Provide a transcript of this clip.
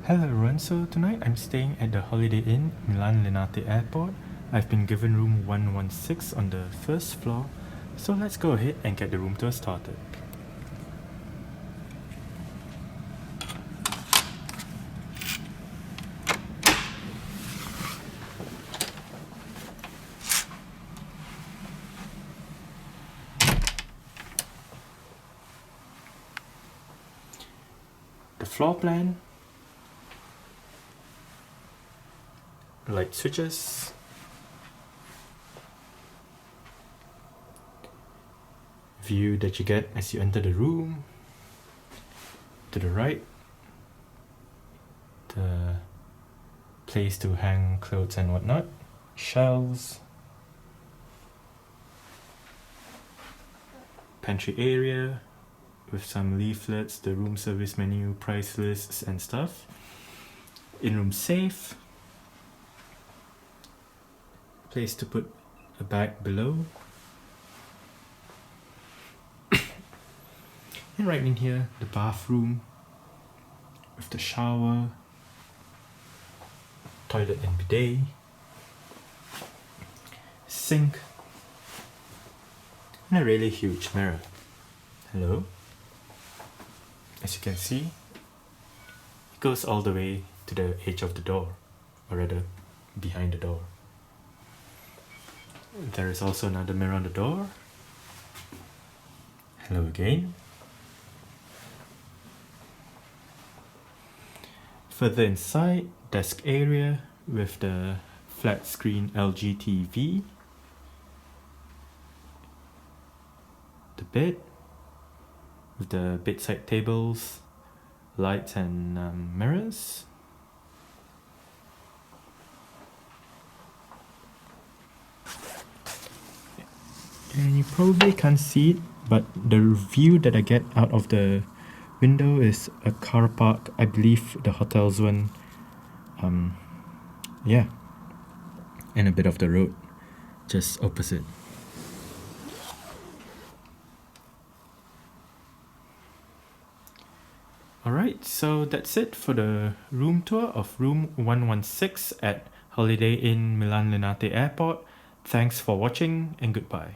Hello everyone, so tonight I'm staying at the Holiday Inn Milan Linate Airport. I've been given room 116 on the first floor, so let's go ahead and get the room tour started. The floor plan, light switches, view that you get as you enter the room. To the right, the place to hang clothes and whatnot, shelves, pantry area with some leaflets, the room service menu, price lists and stuff, in-room safe, place to put a bag below, and right in here the bathroom with the shower, toilet and bidet, sink, and a really huge mirror. Hello. As you can see, it goes all the way to the edge of the door, or rather behind the door. There is also another mirror on the door. Hello again. Further inside, desk area with the flat screen LG TV, the bed with the bedside tables, lights and mirrors, and you probably can't see it, but the view that I get out of the window is a car park. I believe the hotel's one. Yeah, and a bit of the road just opposite. Alright, so that's it for the room tour of room 116 at Holiday Inn Milan Linate Airport. Thanks for watching and goodbye.